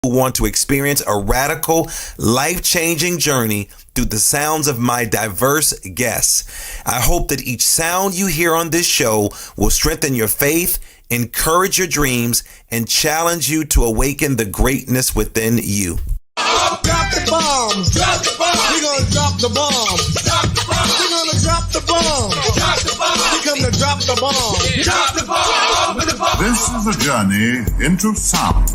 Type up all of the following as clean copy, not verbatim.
who want to experience a radical, life-changing journey through the sounds of my diverse guests. I hope that each sound you hear on this show will strengthen your faith, encourage your dreams, and challenge you to awaken the greatness within you. Drop the bombs. Drop the bombs. We're gonna drop the bombs. Drop the bombs. We're gonna drop the bombs. Drop the bombs. We come to drop the bombs. Drop the bombs. This is a journey into sound.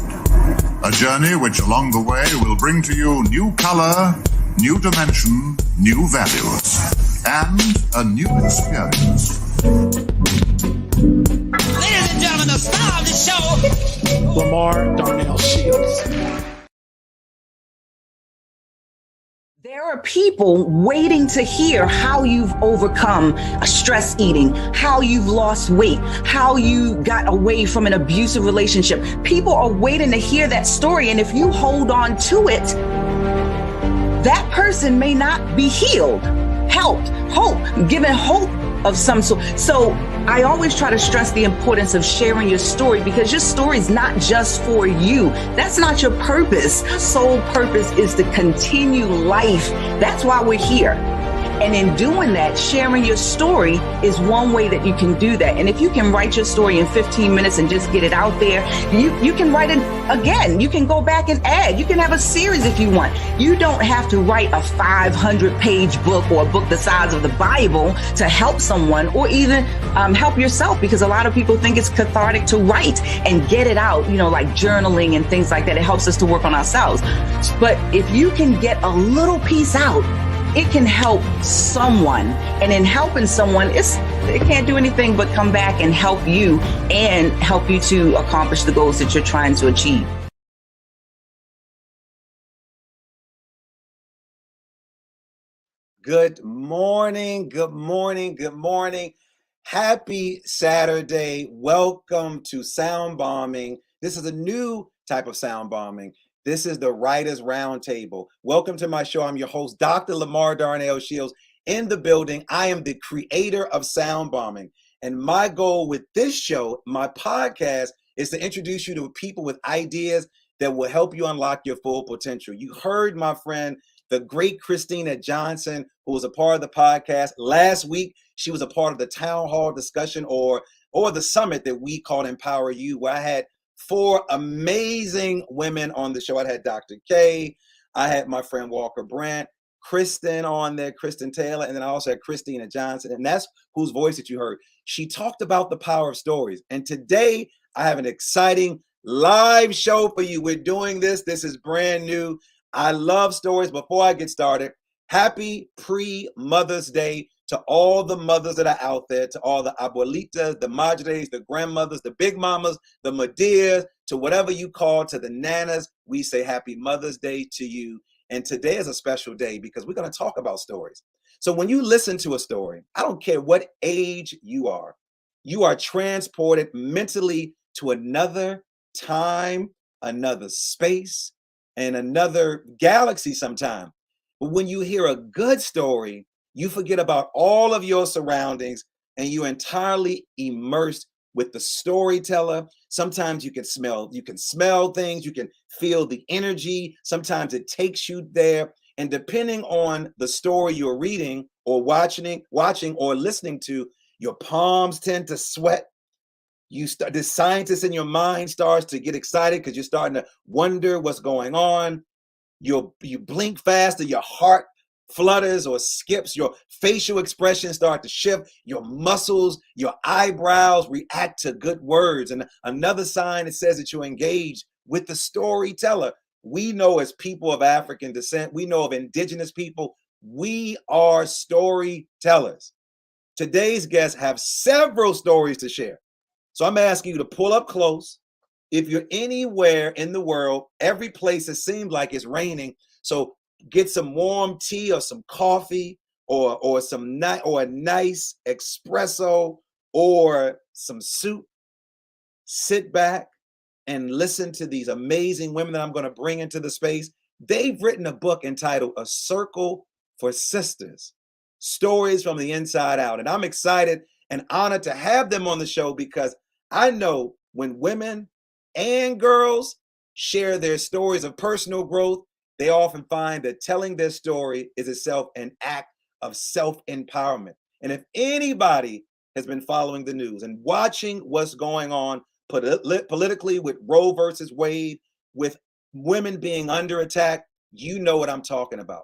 A journey which along the way will bring to you new color, new dimension, new values, and a new experience. Ladies and gentlemen, the star of the show, LaMarr, Darnell Shields. There are people waiting to hear how you've overcome a stress eating, how you've lost weight, how you got away from an abusive relationship. People are waiting to hear that story. And if you hold on to it, that person may not be healed, helped, hope, given hope of some sort. So I always try to stress the importance of sharing your story, because your story is not just for you. That's not your purpose. Sole purpose is to continue life. That's why we're here. And in doing that, sharing your story is one way that you can do that. And if you can write your story in 15 minutes and just get it out there, you can write it again. You can go back and add. You can have a series if you want. You don't have to write a 500-page book or a book the size of the Bible to help someone, or even help yourself, because a lot of people think it's cathartic to write and get it out, like journaling and things like that. It helps us to work on ourselves. But if you can get a little piece out, it can help someone. And in helping someone, it can't do anything but come back and help you to accomplish the goals that you're trying to achieve. Good morning, good morning, good morning. Happy Saturday. Welcome to SoundBalming. This is a new type of sound bombing. This is the Writers Roundtable. Welcome to my show. I'm your host, Dr. LaMarr Darnell Shields, in the building. I am the creator of SoundBalming. And my goal with this show, my podcast, is to introduce you to people with ideas that will help you unlock your full potential. You heard my friend, the great Christina Johnson, who was a part of the podcast. Last week, she was a part of the town hall discussion or the summit that we called Empower You, where I had 4 amazing women on the show. I had Dr. K, I had my friend Walker Brandt, Kristen on there, Kristen Taylor, and then I also had Christina Johnson, and that's whose voice that you heard. She talked about the power of stories. And today I have an exciting live show for you. We're doing this. This is brand new. I love stories. Before I get started, happy pre-Mother's Day to all the mothers that are out there, to all the abuelitas, the madres, the grandmothers, the big mamas, the madirs, to whatever you call, to the nanas. We say happy Mother's Day to you. And today is a special day because we're going to talk about stories. So when you listen to a story, I don't care what age you are transported mentally to another time, another space, and another galaxy sometime. But when you hear a good story, you forget about all of your surroundings and you're entirely immersed with the storyteller. Sometimes you can smell things, you can feel the energy. Sometimes it takes you there. And depending on the story you're reading or watching or listening to, your palms tend to sweat. The scientist in your mind starts to get excited because you're starting to wonder what's going on. You blink faster, your heart flutters or skips, your facial expressions start to shift, your muscles, your eyebrows react to good words. And another sign that says that you're engaged with the storyteller. We know, as people of African descent, we know of indigenous people, we are storytellers. Today's guests have several stories to share. So I'm asking you to pull up close. If you're anywhere in the world, every place it seems like it's raining. So get some warm tea or some coffee or a nice espresso or some soup. Sit back and listen to these amazing women that I'm going to bring into the space. They've written a book entitled A Circle for Sisters, Stories from the Inside Out. And I'm excited and honored to have them on the show because I know when women and girls share their stories of personal growth, they often find that telling their story is itself an act of self-empowerment. And if anybody has been following the news and watching what's going on politically with Roe versus Wade, with women being under attack, you know what I'm talking about.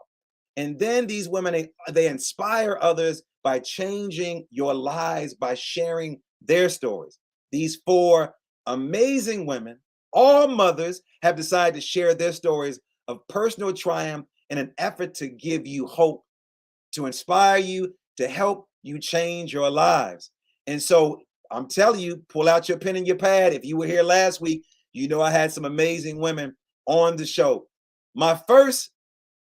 And then these women, they inspire others by changing your lives, by sharing their stories. These four amazing women, all mothers, have decided to share their stories of personal triumph in an effort to give you hope, to inspire you, to help you change your lives. And so I'm telling you, pull out your pen and your pad. If you were here last week, you know I had some amazing women on the show. My first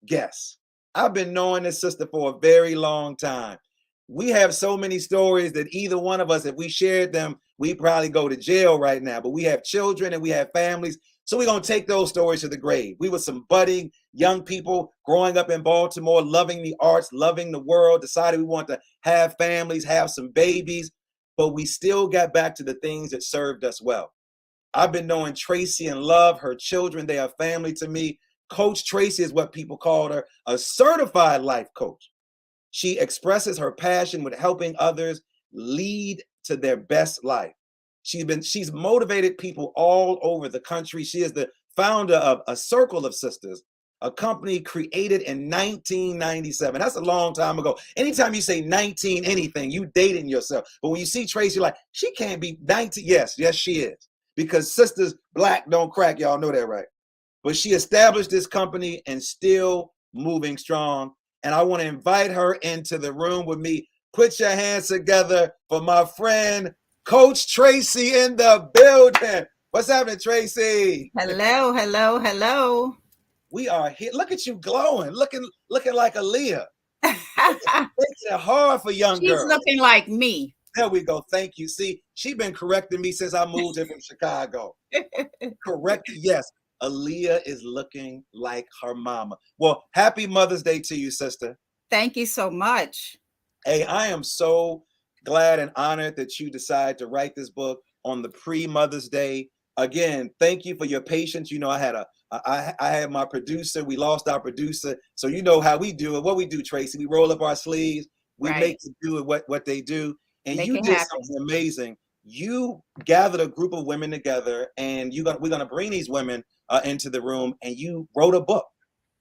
guest, I've been knowing this sister for a very long time. We have so many stories that either one of us, if we shared them, we probably go to jail right now. But we have children and we have families. So we're going to take those stories to the grave. We were some budding young people growing up in Baltimore, loving the arts, loving the world, decided we want to have families, have some babies, but we still got back to the things that served us well. I've been knowing Tracy and love her children. They are family to me. Coach Tracy is what people called her, a certified life coach. She expresses her passion with helping others lead to their best life. She's motivated people all over the country. She is the founder of A Circle of Sisters, a company created in 1997. That's a long time ago. Anytime you say 19 anything, you dating yourself. But when you see Tracy, you're like, she can't be 19. Yes, she is. Because sisters black don't crack. Y'all know that, right? But she established this company and still moving strong. And I want to invite her into the room with me. Put your hands together for my friend, Coach Tracy in the building. What's happening, Tracy? Hello, hello, hello. We are here. Look at you glowing, looking like Aaliyah. It's hard for young girls. She's looking like me. There we go. Thank you. See, she's been correcting me since I moved here from Chicago. Correct. Yes. Aaliyah is looking like her mama. Well, happy Mother's Day to you, sister. Thank you so much. Hey, I am so glad and honored that you decided to write this book on the pre-Mother's Day. Again, thank you for your patience. You know, I had my producer. We lost our producer. So you know how we do it. What we do, Tracy, we roll up our sleeves. We make it do what they do. And you did something amazing. You gathered a group of women together, and we're gonna bring these women into the room, and you wrote a book.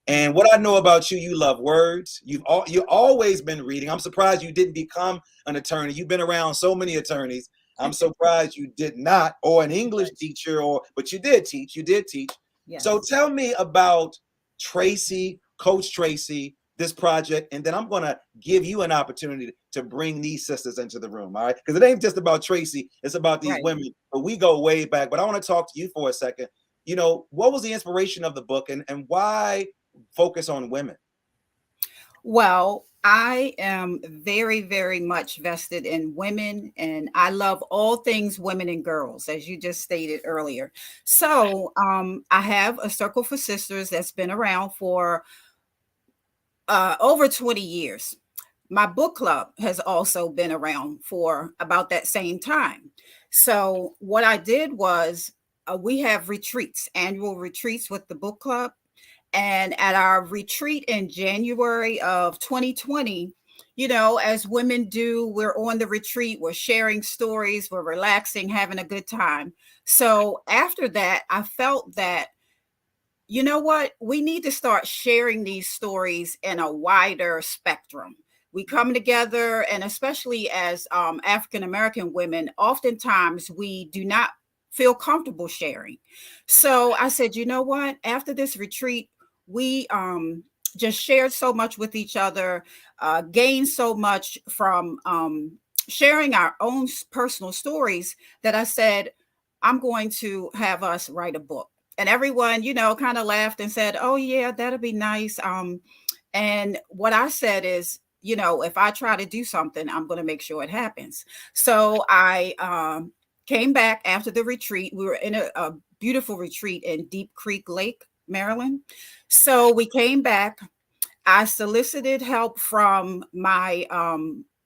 And what I know about you, you love words. You've always been reading. I'm surprised you didn't become an attorney. You've been around so many attorneys. I'm surprised you did not, or an English teacher, but you did teach. You did teach. Yes. So tell me about Tracy, Coach Tracy, this project, and then I'm going to give you an opportunity to bring these sisters into the room, all right? Because it ain't just about Tracy, it's about these women, but we go way back. But I want to talk to you for a second. You know, what was the inspiration of the book, and why focus on women? Well, I am very, very much vested in women, and I love all things women and girls, as you just stated earlier. So I have a Circle for Sisters that's been around for over 20 years. My book club has also been around for about that same time. So what I did was we have retreats, annual retreats with the book club. And at our retreat in January of 2020, you know, as women do, we're on the retreat, we're sharing stories, we're relaxing, having a good time. So after that, I felt that, you know what, we need to start sharing these stories in a wider spectrum. We come together, and especially as African-American women, oftentimes we do not feel comfortable sharing. So I said, you know what, after this retreat, we just shared so much with each other, gained so much from sharing our own personal stories, that I said, I'm going to have us write a book. And everyone, you know, kind of laughed and said, oh yeah, that'll be nice. And what I said is, you know, if I try to do something, I'm going to make sure it happens. So I came back after the retreat. We were in a beautiful retreat in Deep Creek Lake, Maryland. So we came back. I solicited help from my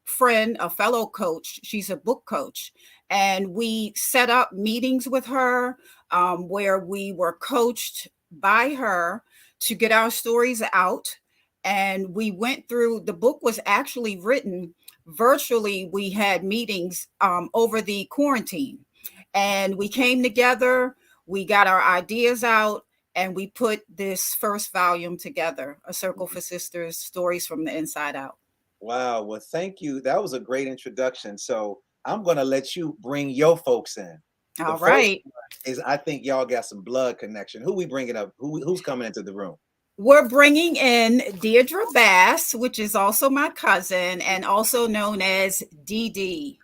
friend, a fellow coach. She's a book coach. And we set up meetings with her. where we were coached by her to get our stories out. And we went through, the book was actually written virtually. We had meetings over the quarantine, and we came together, we got our ideas out, and we put this first volume together, A Circle for Sisters, Stories from the Inside Out. Wow. Well, thank you. That was a great introduction. So I'm going to let you bring your folks in. All right. Is I think y'all got some blood connection. Who we bringing up? Who's coming into the room? We're bringing in Deirdre Bass, which is also my cousin and also known as DD.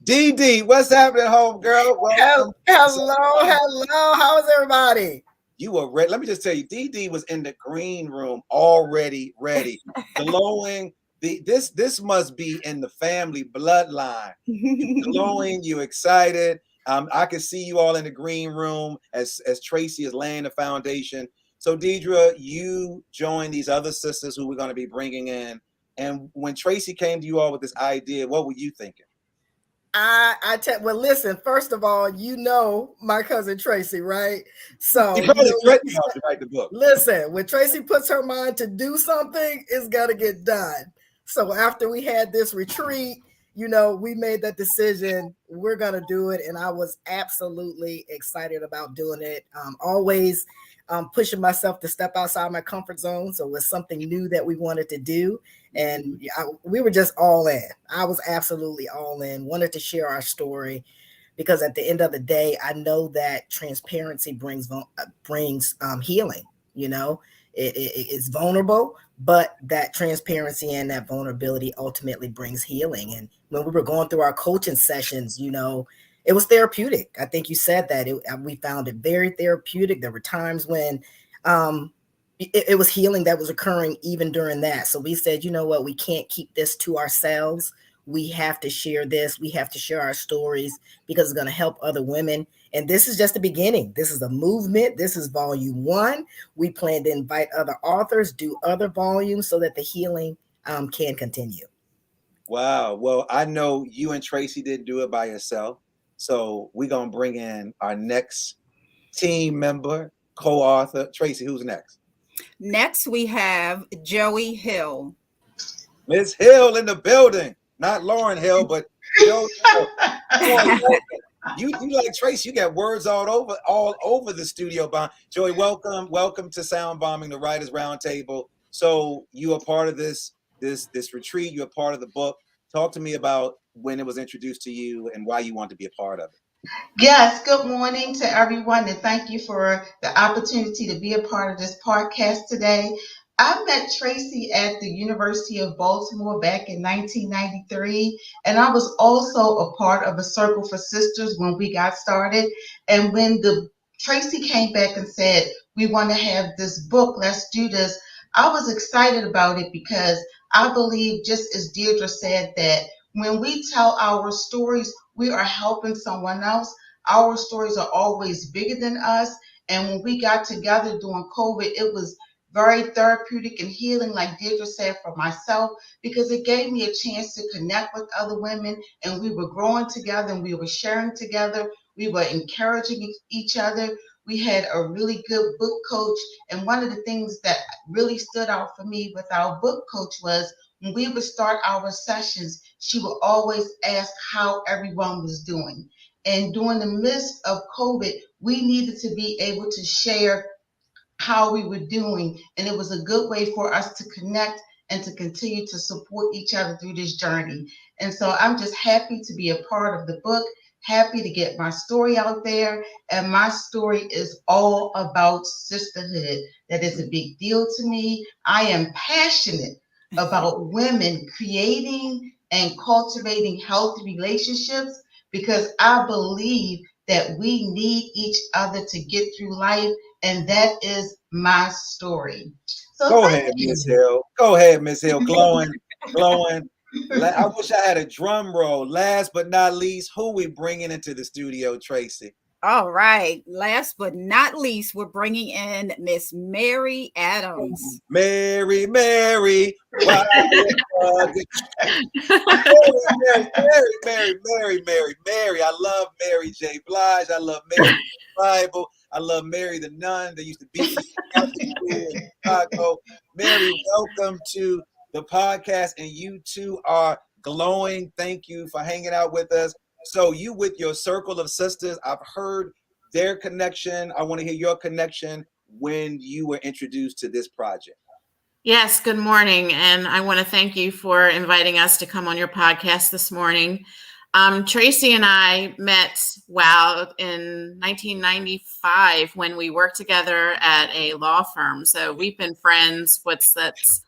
DD, what's happening, home girl? Hello. How is everybody? You were ready. Let me just tell you, DD was in the green room already ready, glowing. This must be in the family bloodline. You glowing, you excited. I can see you all in the green room as Tracy is laying the foundation. So Deidre, you joined these other sisters who we're going to be bringing in. And when Tracy came to you all with this idea, what were you thinking? Well, listen, first of all, you know my cousin Tracy, right? So you probably threatened her to write the book. Listen, when Tracy puts her mind to do something, it's got to get done. So after we had this retreat, we made that decision. We're going to do it. And I was absolutely excited about doing it. Always pushing myself to step outside my comfort zone. So it was something new that we wanted to do. And we were just all in. I was absolutely all in, wanted to share our story, because at the end of the day, I know that transparency brings healing. It's vulnerable, but that transparency and that vulnerability ultimately brings healing. And when we were going through our coaching sessions, it was therapeutic. I think you said that we found it very therapeutic. There were times when it was healing that was occurring even during that. So we said, you know what, we can't keep this to ourselves. We have to share this. We have to share our stories, because it's going to help other women. And this is just the beginning. This is a movement. This is volume 1. We plan to invite other authors, do other volumes, so that the healing can continue. Wow. Well, I know you and Tracy didn't do it by yourself. So we're going to bring in our next team member, co-author. Tracy, who's next? Next, we have Joey Hill. Miss Hill in the building. Not Lauren Hill, but Joey Hill. You like Tracy, you got words all over the studio. Joey, welcome to SoundBalming, the Writers Roundtable. So you are part of this retreat. You're part of the book. Talk to me about when it was introduced to you and why you want to be a part of it. Yes, good morning to everyone, and thank you for the opportunity to be a part of this podcast today. I met Tracy at the University of Baltimore back in 1993, and I was also a part of A Circle for Sisters when we got started. And when Tracy came back and said, we want to have this book, let's do this, I was excited about it, because I believe, just as Deirdre said, that when we tell our stories, we are helping someone else. Our stories are always bigger than us. And when we got together during COVID, it was very therapeutic and healing, like Deirdre said, for myself, because it gave me a chance to connect with other women, and we were growing together, and we were sharing together. We were encouraging each other. We had a really good book coach. And one of the things that really stood out for me with our book coach was, when we would start our sessions, she would always ask how everyone was doing. And during the midst of COVID, we needed to be able to share how we were doing. And it was a good way for us to connect and to continue to support each other through this journey. And so I'm just happy to be a part of the book, happy to get my story out there. And my story is all about sisterhood. That is a big deal to me. I am passionate about women creating and cultivating healthy relationships, because I believe that we need each other to get through life, and that is my story. So go ahead, Miss Hill. Go ahead, Miss Hill. Glowing. I wish I had a drum roll. Last but not least, who we bringing into the studio, Tracy? All right. Last but not least, we're bringing in Miss Mary Adams. Mary, Mary, why Mary. I love Mary J. Blige. I love Mary Bible. I love Mary the nun that used to beat me out of school in Chicago. Mary, welcome to the podcast, and you two are glowing. Thank you for hanging out with us. So you with your circle of sisters, I've heard their connection. I want to hear your connection when you were introduced to this project. Yes, good morning. And I want to thank you for inviting us to come on your podcast this morning. Tracy and I met, in 1995 when we worked together at a law firm. So we've been friends, that's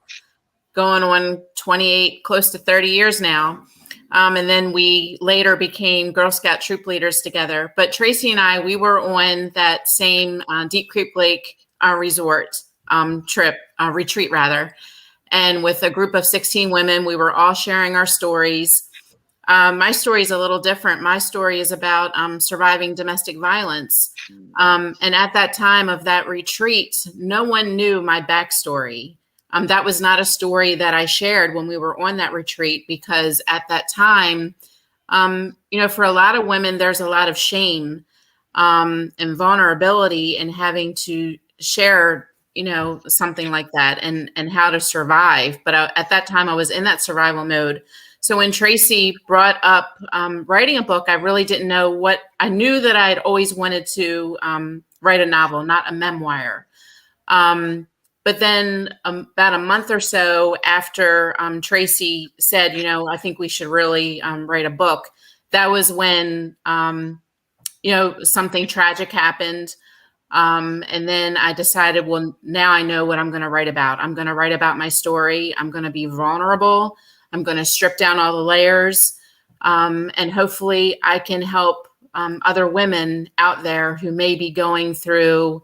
going on 28, close to 30 years now. And then we later became Girl Scout troop leaders together. But Tracy and I, we were on that same Deep Creek Lake resort retreat rather. And with a group of 16 women, we were all sharing our stories. My story is a little different. My story is about surviving domestic violence. And at that time of that retreat, no one knew my backstory. That was not a story that I shared when we were on that retreat, because at that time, for a lot of women, there's a lot of shame and vulnerability in having to share, something like that and how to survive. But at that time, I was in that survival mode. So when Tracy brought up writing a book, I really didn't know what I knew that I'd always wanted to write a novel, not a memoir. But then about a month or so after Tracy said, I think we should really write a book, that was when, something tragic happened. And then I decided, well, now I know what I'm going to write about. I'm going to write about my story. I'm going to be vulnerable. I'm going to strip down all the layers. And hopefully I can help other women out there who may be going through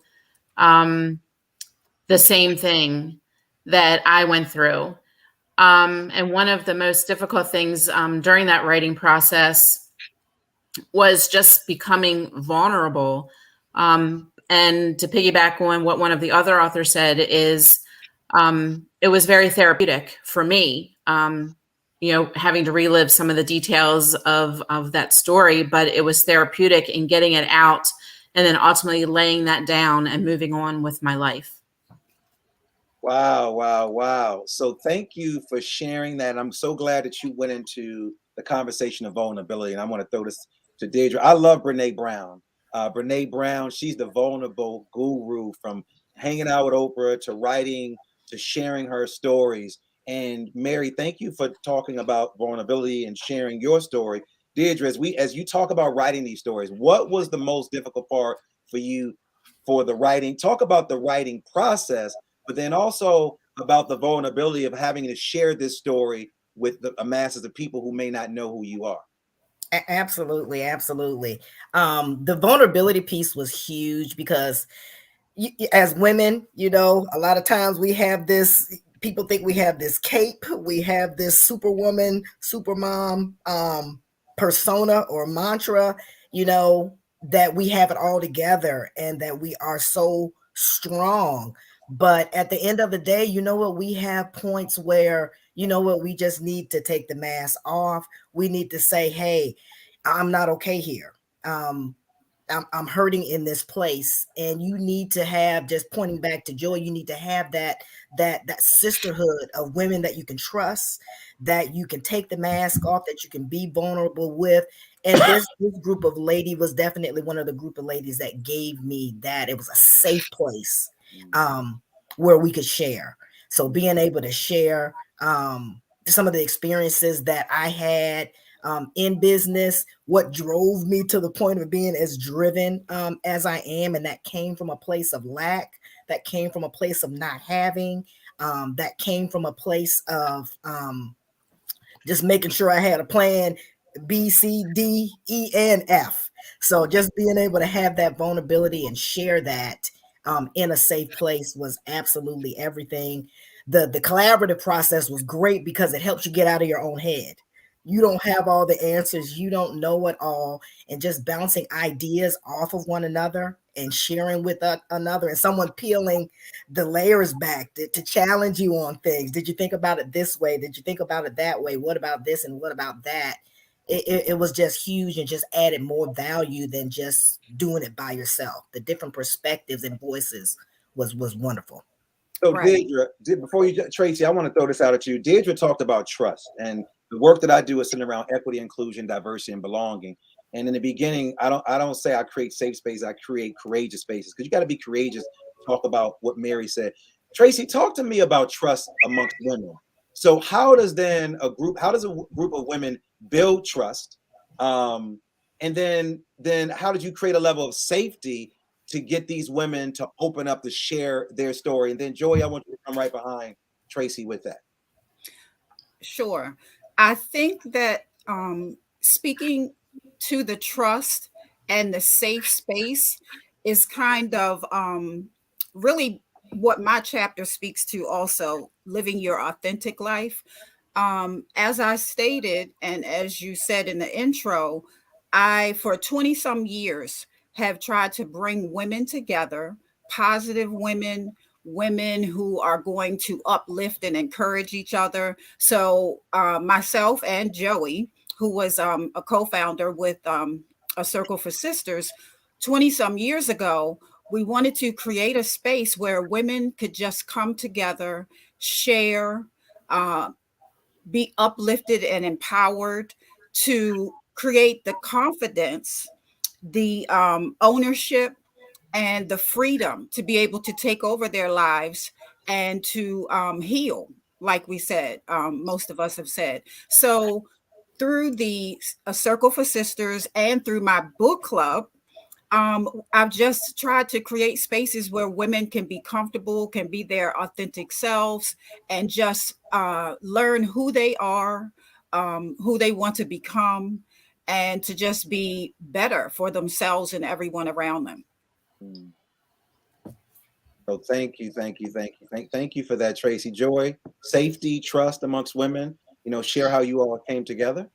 the same thing that I went through. And one of the most difficult things during that writing process was just becoming vulnerable. And to piggyback on what one of the other authors said is, it was very therapeutic for me, having to relive some of the details of that story, but it was therapeutic in getting it out and then ultimately laying that down and moving on with my life. Wow. So thank you for sharing that. I'm so glad that you went into the conversation of vulnerability. And I want to throw this to Deirdre. I love Brene Brown. Brene Brown, she's the vulnerable guru, from hanging out with Oprah to writing to sharing her stories. And Mary, thank you for talking about vulnerability and sharing your story. Deirdre, as you talk about writing these stories, what was the most difficult part for you for the writing? Talk about the writing process, but then also about the vulnerability of having to share this story with the masses of people who may not know who you are. Absolutely. The vulnerability piece was huge because as women, a lot of times we have this, people think we have this cape, we have this superwoman, supermom persona or mantra, that we have it all together and that we are so strong. But at the end of the day, we have points where, we just need to take the mask off. We need to say, hey, I'm not okay here. I'm hurting in this place. And you need to have, just pointing back to Joy, you need to have that sisterhood of women that you can trust, that you can take the mask off, that you can be vulnerable with. And this group of ladies was definitely one of the group of ladies that gave me that. It was a safe place where we could share. So being able to share some of the experiences that I had in business, what drove me to the point of being as driven as I am. And that came from a place of lack, that came from a place of not having, that came from a place of just making sure I had a plan B, C, D, E, and F. So just being able to have that vulnerability and share that in a safe place was absolutely everything. The collaborative process was great because it helps you get out of your own head. You don't have all the answers. You don't know it all. And just bouncing ideas off of one another and sharing with another, and someone peeling the layers back to challenge you on things. Did you think about it this way? Did you think about it that way? What about this and what about that? It was just huge and just added more value than just doing it by yourself. The different perspectives and voices was wonderful. So Right. Deidre, before you, Tracy, I want to throw this out at you. Deidre talked about trust, and the work that I do is centered around equity, inclusion, diversity, and belonging. And in the beginning, I don't say I create safe spaces. I create courageous spaces, because you got to be courageous. Talk about what Mary said. Tracy, talk to me about trust amongst women. So how does a group of women build trust? And then how did you create a level of safety to get these women to open up to share their story? And then Joey, I want you to come right behind Tracy with that. Sure. I think that speaking to the trust and the safe space is kind of really what my chapter speaks to also, living your authentic life. As I stated, and as you said in the intro, I, for 20 some years, have tried to bring women together, positive women, women who are going to uplift and encourage each other. So myself and Joey, who was a co-founder with a Circle for Sisters 20 some years ago, we wanted to create a space where women could just come together, share, be uplifted and empowered, to create the confidence, the ownership, and the freedom to be able to take over their lives and to heal, like we said, most of us have said. So through the Circle for Sisters and through my book club, I've just tried to create spaces where women can be comfortable, can be their authentic selves, and just learn who they are, who they want to become, and to just be better for themselves and everyone around them. So thank you for that, Tracy. Joy, safety, trust amongst women. Share how you all came together.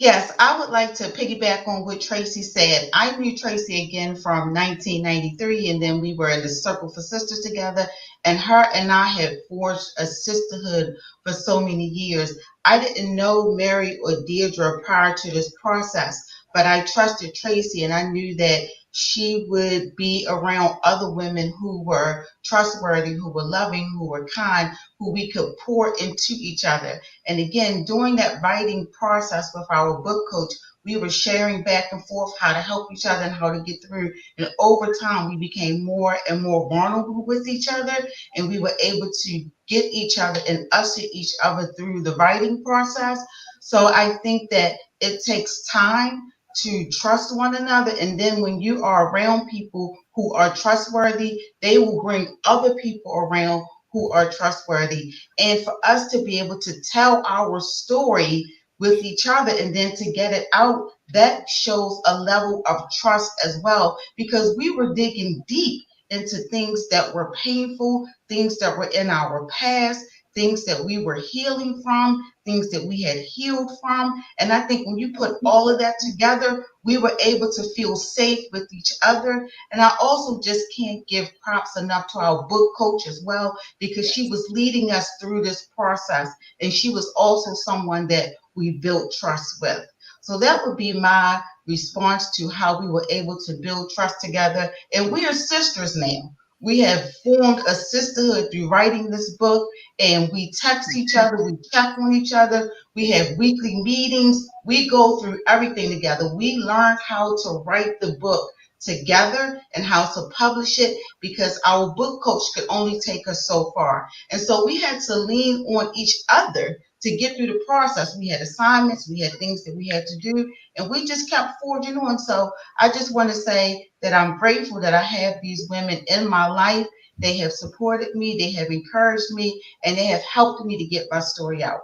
Yes, I would like to piggyback on what Tracy said. I knew Tracy again from 1993, and then we were in the Circle for Sisters together, and her and I had forged a sisterhood for so many years. I didn't know Mary or Deirdre prior to this process, but I trusted Tracy, and I knew that she would be around other women who were trustworthy, who were loving, who were kind, who we could pour into each other. And again, during that writing process with our book coach, we were sharing back and forth how to help each other and how to get through. And over time, we became more and more vulnerable with each other, and we were able to get each other and usher each other through the writing process. So I think that it takes time to trust one another. And then when you are around people who are trustworthy, they will bring other people around who are trustworthy. And for us to be able to tell our story with each other and then to get it out, that shows a level of trust as well, because we were digging deep into things that were painful, things that were in our past, things that we were healing from, things that we had healed from. And I think when you put all of that together, we were able to feel safe with each other. And I also just can't give props enough to our book coach as well, because she was leading us through this process. And she was also someone that we built trust with. So that would be my response to how we were able to build trust together. And we are sisters now. We have formed a sisterhood through writing this book, and we text each other, we check on each other, we have weekly meetings, we go through everything together. We learned how to write the book together and how to publish it, because our book coach could only take us so far. And so we had to lean on each other to get through the process. We had assignments, we had things that we had to do, and we just kept forging on. So I just want to say that I'm grateful that I have these women in my life. They have supported me, they have encouraged me, and they have helped me to get my story out.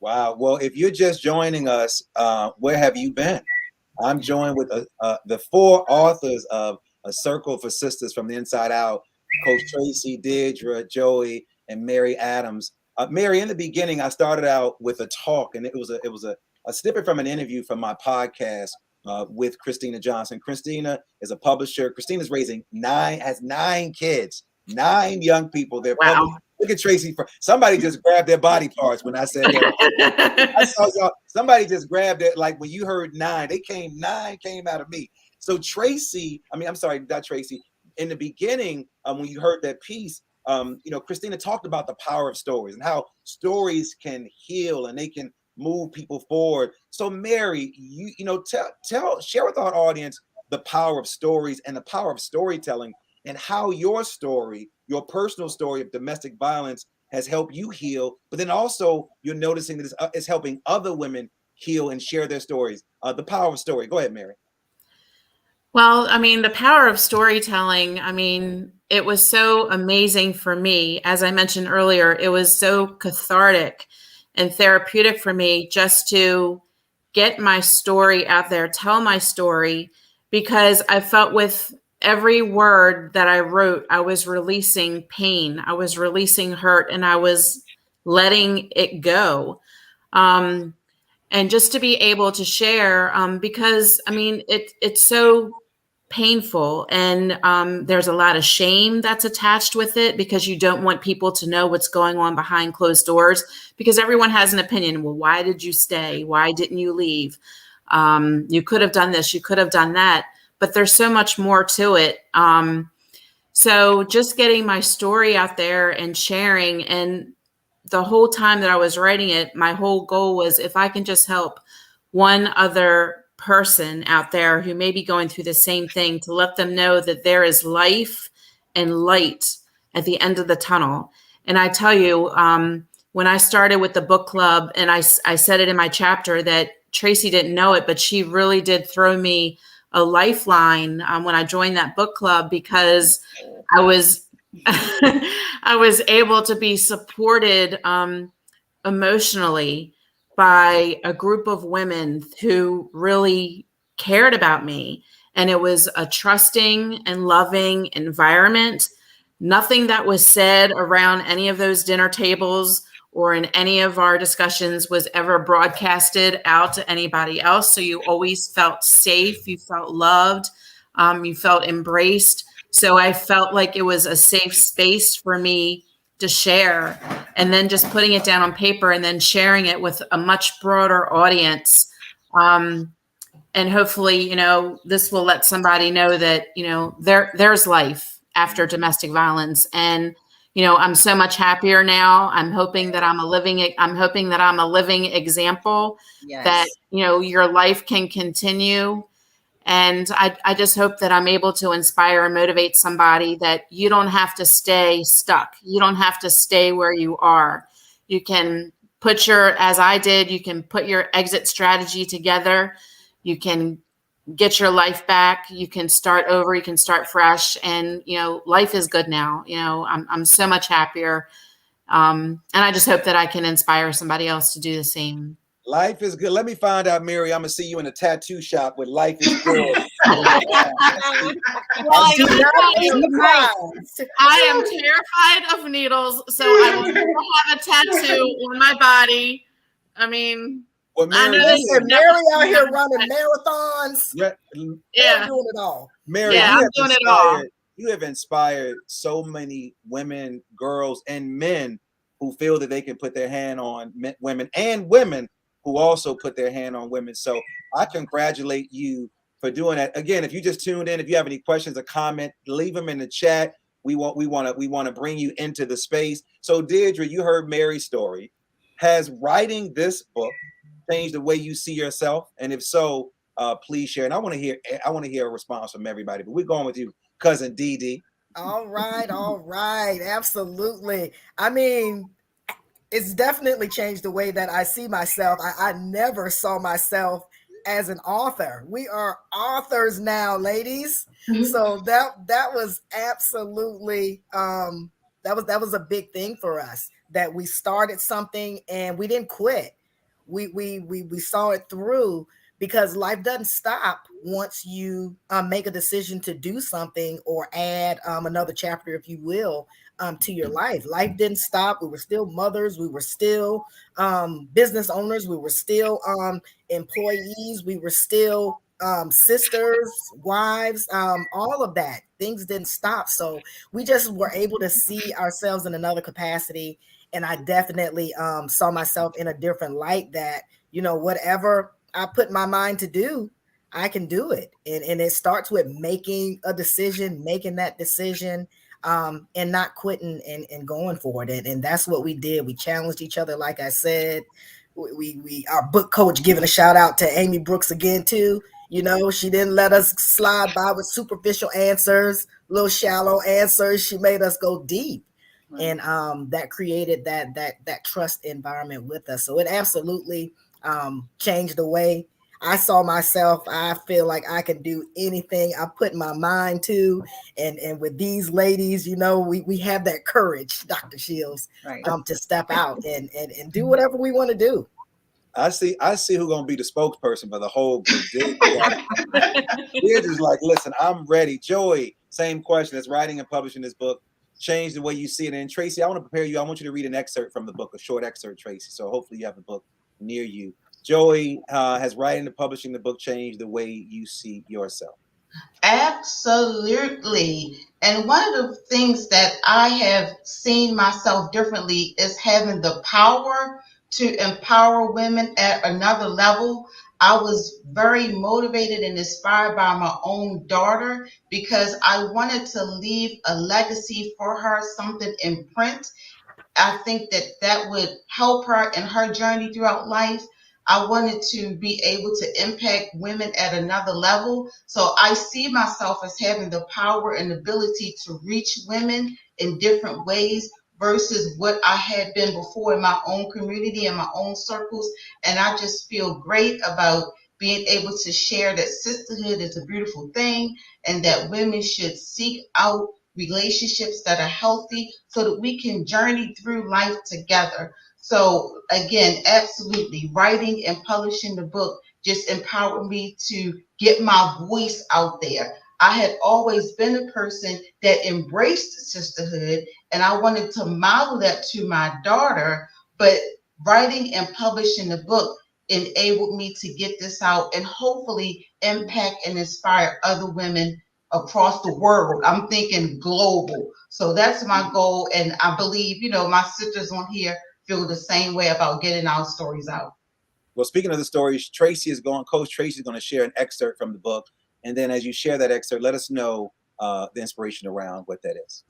Wow. Well, if you're just joining us, where have you been? I'm joined with the four authors of A Circle for Sisters from the Inside Out, Coach Tracy, Deirdre, Joey, and Mary Adams. Mary, in the beginning, I started out with a talk, and it was a snippet from an interview from my podcast with Christina Johnson. Christina is a publisher. Christina's has 9 kids, 9 young people. They're Wow. published. Look at Tracy. Somebody just grabbed their body parts when I said that. I saw y'all. Somebody just grabbed it. Like when you heard 9, 9 came out of me. So Tracy, I'm sorry, not Tracy. In the beginning, when you heard that piece, Christina talked about the power of stories and how stories can heal and they can move people forward. So Mary, share with our audience the power of stories and the power of storytelling and how your story, your personal story of domestic violence has helped you heal, but then also you're noticing that it's helping other women heal and share their stories. The power of story. Go ahead, Mary. Well, the power of storytelling, it was so amazing for me. As I mentioned earlier, it was so cathartic and therapeutic for me just to get my story out there, tell my story, because I felt with every word that I wrote, I was releasing pain, I was releasing hurt, and I was letting it go. And just to be able to share, because it's so painful, and there's a lot of shame that's attached with it because you don't want people to know what's going on behind closed doors, because everyone has an opinion. Well, why did you stay? Why didn't you leave? You could have done this, you could have done that, but there's so much more to it. So just getting my story out there and sharing, and the whole time that I was writing it, my whole goal was, if I can just help one other person out there who may be going through the same thing, to let them know that there is life and light at the end of the tunnel. And I tell you, when I started with the book club, and I said it in my chapter that Tracy didn't know it, but she really did throw me a lifeline when I joined that book club, because I was I was able to be supported emotionally by a group of women who really cared about me. And it was a trusting and loving environment. Nothing that was said around any of those dinner tables or in any of our discussions was ever broadcasted out to anybody else. So you always felt safe, you felt loved, you felt embraced. So I felt like it was a safe space for me to share, and then just putting it down on paper and then sharing it with a much broader audience. And hopefully, this will let somebody know that, there's life after domestic violence. And, I'm so much happier now. I'm hoping that I'm a living example. Yes. That, your life can continue. And I just hope that I'm able to inspire and motivate somebody that you don't have to stay stuck. You don't have to stay where you are. You can as I did, you can put your exit strategy together. You can get your life back. You can start over. You can start fresh. And, life is good now. I'm so much happier. And I just hope that I can inspire somebody else to do the same. Life is good. Let me find out, Mary. I'm gonna see you in a tattoo shop with Life is Good. I am terrified of needles, so I will never have a tattoo on my body. Well, Mary, Mary out here running marathons. Yeah. Doing it all. Mary, I'm doing it all. You have inspired so many women, girls, and men who feel that they can put their hand on women, and women who also put their hand on women. So I congratulate you for doing that. Again, if you just tuned in, if you have any questions or comment, leave them in the chat. We want to bring you into the space. So Deirdre, you heard Mary's story. Has writing this book changed the way you see yourself? And if so, please share. And I want to hear a response from everybody. But we're going with you, cousin Dee. All right, absolutely. It's definitely changed the way that I see myself. I never saw myself as an author. We are authors now, ladies. Mm-hmm. So that was absolutely that was a big thing for us, that we started something and we didn't quit. We saw it through, because life doesn't stop once you make a decision to do something or add another chapter, if you will, to your life. Life didn't stop. We were still mothers. We were still business owners. We were still employees. We were still sisters, wives, all of that. Things didn't stop. So we just were able to see ourselves in another capacity. And I definitely saw myself in a different light that, you know, whatever I put my mind to do, I can do it. And it starts with making a decision, making that decision, and not quitting and going for it. And that's what we did. We challenged each other. Like I said, we our book coach, giving a shout out to Amy Brooks again, too. You know, she didn't let us slide by with superficial answers, little shallow answers. She made us go deep. Right. And that created that trust environment with us. So it absolutely changed the way I saw myself. I feel like I can do anything I put my mind to. And with these ladies, you know, we have that courage, Dr. Shields, right, to step out and do whatever we want to do. I see who's gonna be the spokesperson for the whole group. We're just like, listen, I'm ready. Joey, same question. As writing and publishing this book, change the way you see it. And Tracy, I want to prepare you. I want you to read an excerpt from the book, a short excerpt, Tracy. So hopefully you have the book near you. Joey, has writing and publishing the book changed the way you see yourself? Absolutely. And one of the things that I have seen myself differently is having the power to empower women at another level. I was very motivated and inspired by my own daughter because I wanted to leave a legacy for her, something in print. I think that would help her in her journey throughout life. I wanted to be able to impact women at another level. So I see myself as having the power and ability to reach women in different ways versus what I had been before in my own community and my own circles. And I just feel great about being able to share that sisterhood is a beautiful thing and that women should seek out relationships that are healthy so that we can journey through life together. So again, absolutely, writing and publishing the book just empowered me to get my voice out there. I had always been a person that embraced sisterhood, and I wanted to model that to my daughter, but writing and publishing the book enabled me to get this out and hopefully impact and inspire other women across the world. I'm thinking global. So that's my goal, and I believe, you know, my sisters on here feel the same way about getting our stories out. Well, speaking of the stories, Coach Tracy is going to share an excerpt from the book. And then as you share that excerpt, let us know the inspiration around what that is.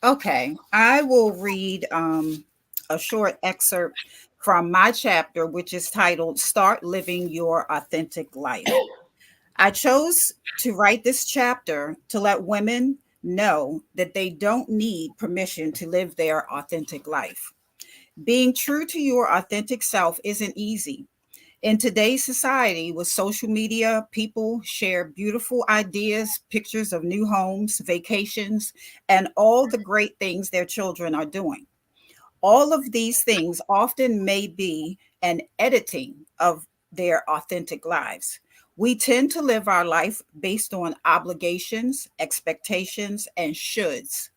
Okay, I will read a short excerpt from my chapter, which is titled Start Living Your Authentic Life. I chose to write this chapter to let women know that they don't need permission to live their authentic life. Being true to your authentic self isn't easy. In today's society with social media, people share beautiful ideas, pictures of new homes, vacations, and all the great things their children are doing. All of these things often may be an editing of their authentic lives. We tend to live our life based on obligations, expectations, and shoulds.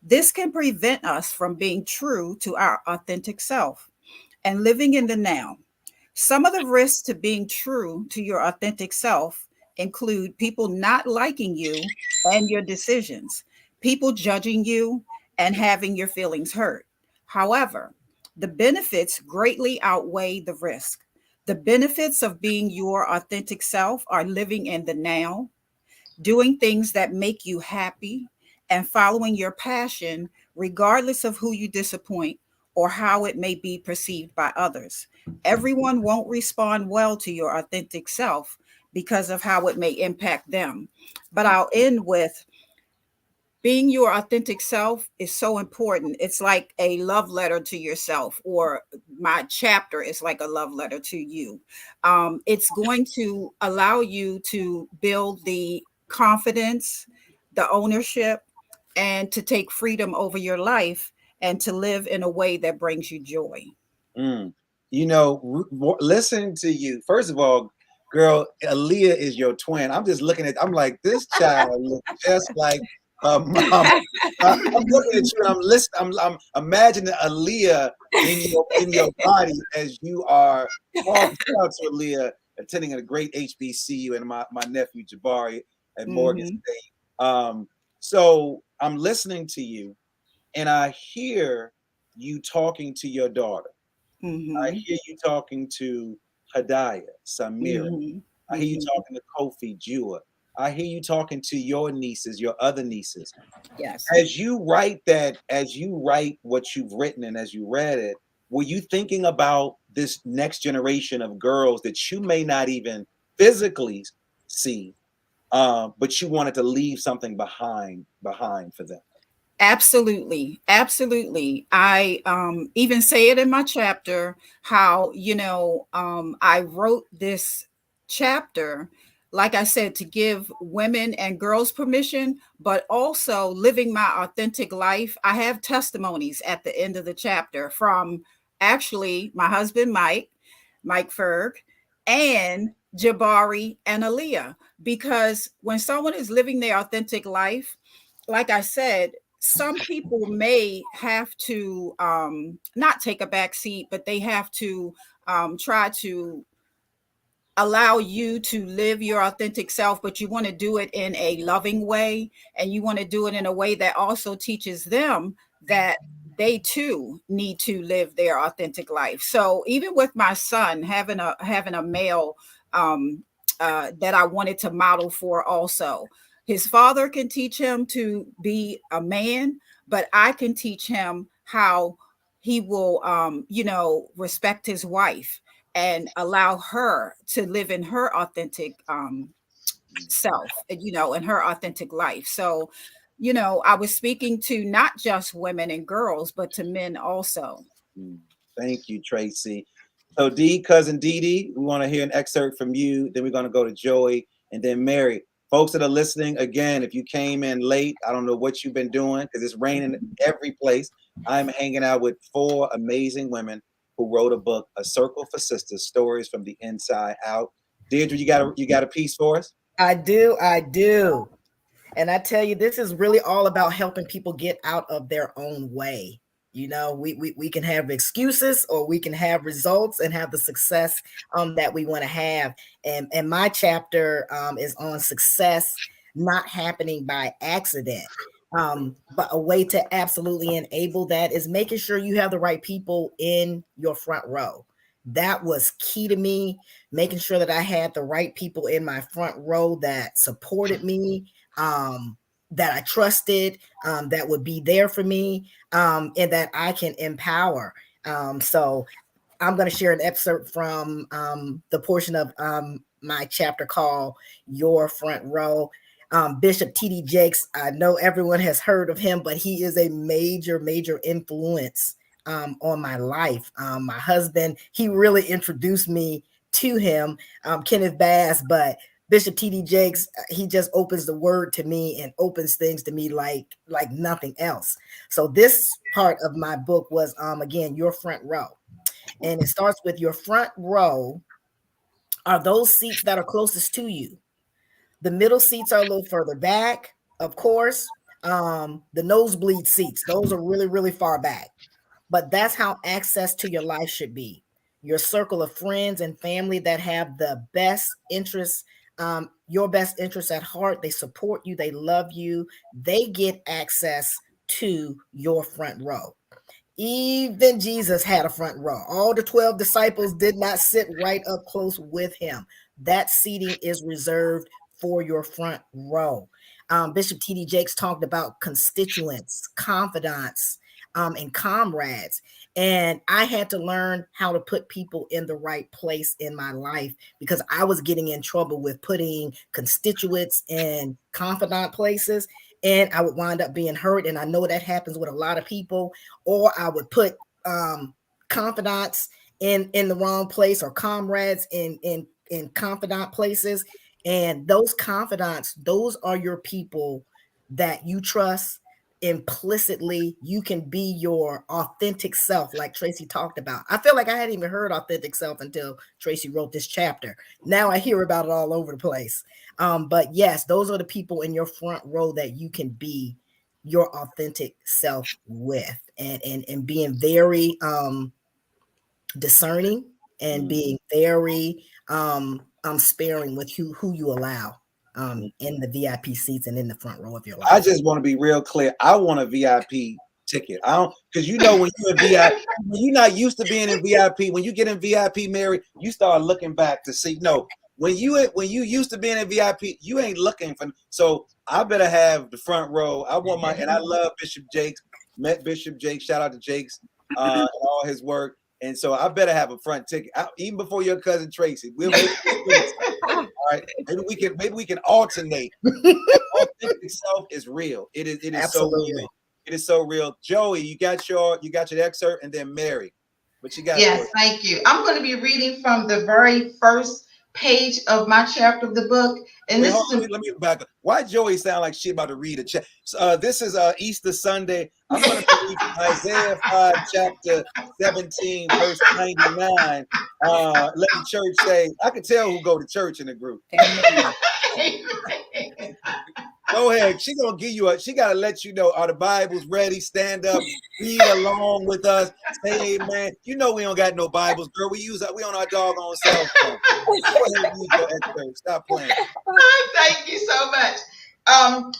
This can prevent us from being true to our authentic self and living in the now. Some of the risks to being true to your authentic self include people not liking you and your decisions, people judging you and having your feelings hurt. However, the benefits greatly outweigh the risk. The benefits of being your authentic self are living in the now, doing things that make you happy, and following your passion, regardless of who you disappoint or how it may be perceived by others. Everyone won't respond well to your authentic self because of how it may impact them. But I'll end with being your authentic self is so important. It's like a love letter to yourself, or my chapter is like a love letter to you. It's going to allow you to build the confidence, the ownership, and to take freedom over your life and to live in a way that brings you joy. You know, listening to you, first of all, Girl, Aaliyah is your twin. I'm just looking at, I'm like, this child looks just like her mama. I'm looking at you and I'm listening, I'm imagining Aaliyah in your body as you are talking. Shout out to Aaliyah, attending a great HBCU, and my nephew Jabari at Morgan State. So I'm listening to you and I hear you talking to your daughter. I hear you talking to Hadaya, Samira. I hear you talking to Kofi, Jua. I hear you talking to your nieces, your other nieces. Yes. As you write what you've written and as you read it, were you thinking about this next generation of girls that you may not even physically see, but you wanted to leave something behind for them? Absolutely. Absolutely. I even say it in my chapter how, I wrote this chapter, like I said, to give women and girls permission, but also living my authentic life. I have testimonies at the end of the chapter from actually my husband, Mike Ferg, and Jabari and Aaliyah, because when someone is living their authentic life, like I said, some people may have to not take a back seat, but they have to try to allow you to live your authentic self, but you want to do it in a loving way, and you want to do it in a way that also teaches them that they too need to live their authentic life. So even with my son having a male that I wanted to model for also. His father can teach him to be a man, but I can teach him how he will, respect his wife and allow her to live in her authentic self, in her authentic life. So, I was speaking to not just women and girls, but to men also. Thank you, Tracy. So cousin Dee, we want to hear an excerpt from you. Then we're going to go to Joey and then Mary. Folks that are listening, again, if you came in late, I don't know what you've been doing because it's raining every place. I'm hanging out with 4 amazing women who wrote a book, A Circle for Sisters, Stories from the Inside Out. Deirdre, you got a piece for us? I do. And I tell you, this is really all about helping people get out of their own way. We can have excuses or we can have results and have the success that we want to have. And my chapter is on success not happening by accident. But a way to absolutely enable that is making sure you have the right people in your front row. That was key to me, making sure that I had the right people in my front row that supported me, that I trusted, that would be there for me, and that I can empower. So I'm going to share an excerpt from the portion of my chapter called Your Front Row. Bishop T.D. Jakes, I know everyone has heard of him, but he is a major, major influence on my life. My husband, he really introduced me to him, Kenneth Bass, but Bishop T.D. Jakes, he just opens the word to me and opens things to me like nothing else. So this part of my book was, again, Your Front Row. And it starts with your front row are those seats that are closest to you. The middle seats are a little further back, of course. The nosebleed seats, those are really, really far back. But that's how access to your life should be. Your circle of friends and family that have the best interests, your best interests at heart. They support you. They love you. They get access to your front row. Even Jesus had a front row. All the 12 disciples did not sit right up close with him. That seating is reserved for your front row. Bishop T.D. Jakes talked about constituents, confidants, and comrades. And I had to learn how to put people in the right place in my life because I was getting in trouble with putting constituents in confidant places. And I would wind up being hurt. And I know that happens with a lot of people. Or I would put confidants in the wrong place or comrades in confidant places. And those confidants, those are your people that you trust, implicitly you can be your authentic self, like Tracy talked about. I feel like I hadn't even heard authentic self until Tracy wrote this chapter. Now I hear about it all over the place. But yes, those are the people in your front row that you can be your authentic self with, and being very discerning and being very sparing with who you allow in the VIP seats and in the front row of your life. I just want to be real clear. I want a VIP ticket. I don't, because you know when you're in VIP, when you're not used to being in VIP, when you get in VIP, Mary, you start looking back to see. No, when you used to being in VIP, you ain't looking for. So I better have the front row. I want my, and I love Bishop Jakes. Met Bishop Jakes. Shout out to Jakes and all his work. And so I better have a front ticket, even before your cousin Tracy. We'll all right. Maybe we can alternate. Authentic self is real. It is Absolutely. so real. It is so real. Joey, you got your excerpt, and then Mary. What you got? Yes, thank you. I'm going to be reading from the very first page of my chapter of the book. And Wait, let me back up. Why Joey sound like she about to read a chapter? This is Easter Sunday. I'm going to be reading Isaiah 5, chapter 17, verse 99. Let the church say, I can tell who go to church in the group. Go ahead. She gonna give you she gotta let you know, are the Bibles ready? Stand up, read along with us, say amen. You know we don't got no Bibles, girl. We on our doggone cell phone. Stop playing. Thank you so much.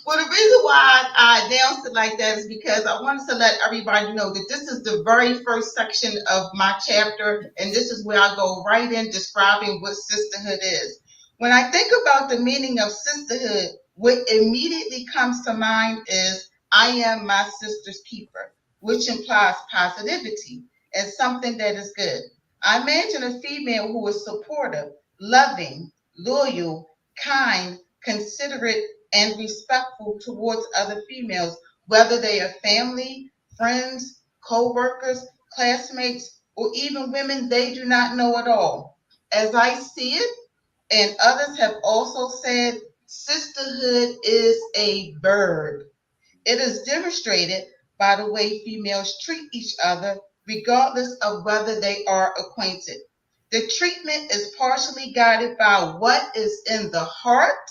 Well, the reason why I announced it like that is because I wanted to let everybody know that this is the very first section of my chapter, and this is where I go right in describing what sisterhood is. When I think about the meaning of sisterhood, what immediately comes to mind is I am my sister's keeper, which implies positivity and something that is good. I imagine a female who is supportive, loving, loyal, kind, considerate, and respectful towards other females, whether they are family, friends, co-workers, classmates, or even women they do not know at all. As I see it, and others have also said, sisterhood is a verb. It is demonstrated by the way females treat each other, regardless of whether they are acquainted. The treatment is partially guided by what is in the heart,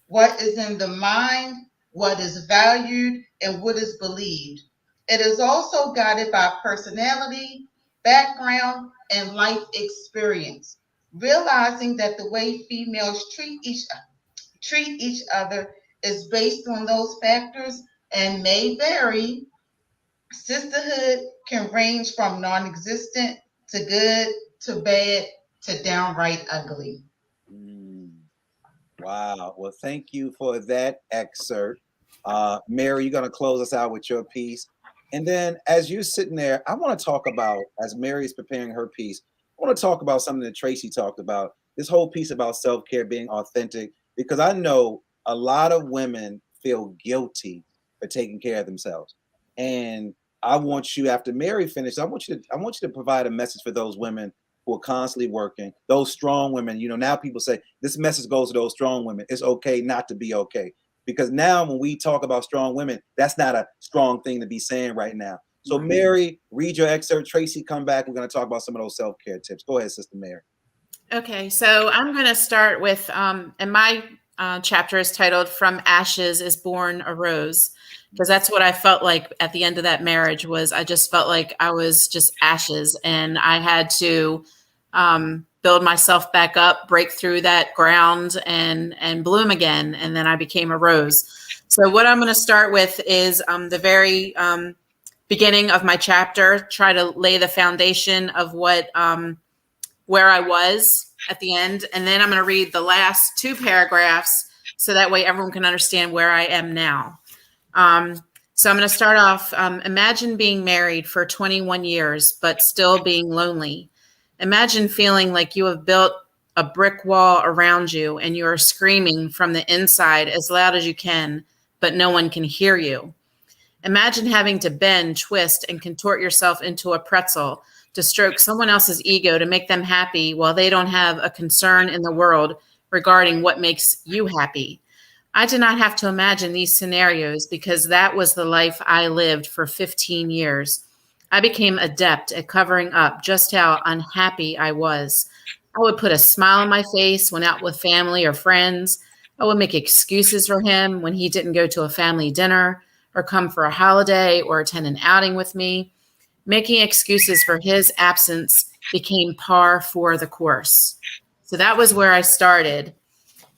what is in the mind, what is valued, and what is believed. It is also guided by personality, background, and life experience. Realizing that the way females treat each other is based on those factors and may vary. Sisterhood can range from non-existent to good to bad to downright ugly. Wow. Well, thank you for that excerpt. Mary, you're going to close us out with your piece. And then as you're sitting there, I want to talk about, as Mary's preparing her piece, I want to talk about something that Tracy talked about, this whole piece about self-care, being authentic, because I know a lot of women feel guilty for taking care of themselves. And I want you, after Mary finishes, I want you to provide a message for those women who are constantly working, those strong women. You know, now people say this message goes to those strong women. It's okay not to be okay. Because now when we talk about strong women, that's not a strong thing to be saying right now. So Mary, read your excerpt. Tracy, come back. We're going to talk about some of those self-care tips. Go ahead, Sister Mary. Okay, so I'm going to start with, and my chapter is titled "From Ashes is Born a Rose," because that's what I felt like at the end of that marriage. Was I just felt like I was just ashes, and I had to build myself back up, break through that ground, and bloom again. And then I became a rose. So what I'm going to start with is the very beginning of my chapter, try to lay the foundation of what where I was at the end. And then I'm going to read the last two paragraphs so that way everyone can understand where I am now. So I'm going to start off, imagine being married for 21 years, but still being lonely. Imagine feeling like you have built a brick wall around you and you are screaming from the inside as loud as you can, but no one can hear you. Imagine having to bend, twist, and contort yourself into a pretzel to stroke someone else's ego to make them happy while they don't have a concern in the world regarding what makes you happy. I did not have to imagine these scenarios because that was the life I lived for 15 years. I became adept at covering up just how unhappy I was. I would put a smile on my face when out with family or friends. I would make excuses for him when he didn't go to a family dinner or come for a holiday or attend an outing with me. Making excuses for his absence became par for the course. So that was where I started.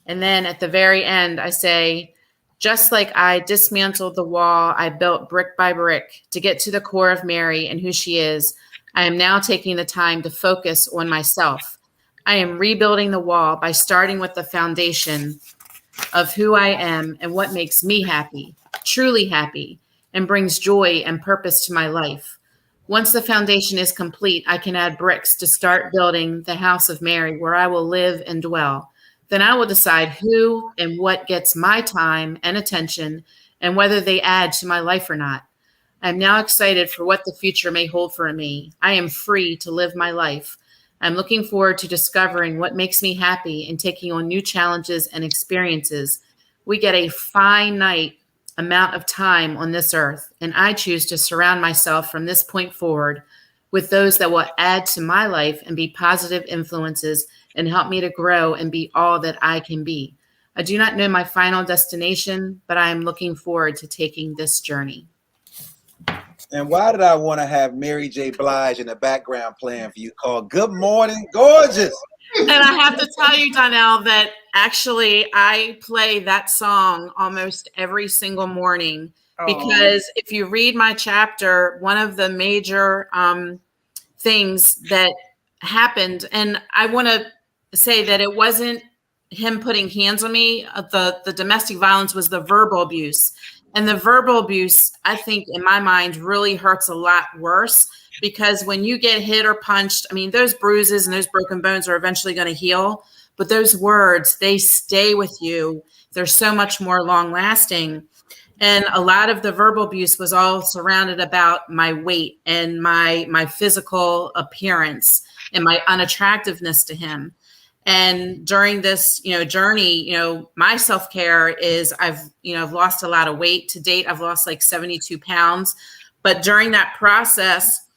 And then at the very end, I say, just like I dismantled the wall I built brick by brick to get to the core of Mary and who she is, I am now taking the time to focus on myself. I am rebuilding the wall by starting with the foundation of who I am and what makes me happy, truly happy, and brings joy and purpose to my life. Once the foundation is complete, I can add bricks to start building the house of Mary where I will live and dwell. Then I will decide who and what gets my time and attention and whether they add to my life or not. I am now excited for what the future may hold for me. I am free to live my life. I'm looking forward to discovering what makes me happy and taking on new challenges and experiences. We get a finite amount of time on this earth, and I choose to surround myself from this point forward with those that will add to my life and be positive influences and help me to grow and be all that I can be. I do not know my final destination, but I am looking forward to taking this journey. And why did I want to have Mary J. Blige in the background playing for you called Good Morning Gorgeous? And I have to tell you, Darnell, that actually I play that song almost every single morning because if you read my chapter, one of the major things that happened, and I want to say that it wasn't him putting hands on me. The domestic violence was the verbal abuse. And the verbal abuse, I think, in my mind, really hurts a lot worse because when you get hit or punched, I mean, those bruises and those broken bones are eventually going to heal. But those words, they stay with you. They're so much more long lasting. And a lot of the verbal abuse was all surrounded about my weight and my physical appearance and my unattractiveness to him. And during this, journey, my self-care is I've lost a lot of weight to date. I've lost like 72 pounds. But during that process,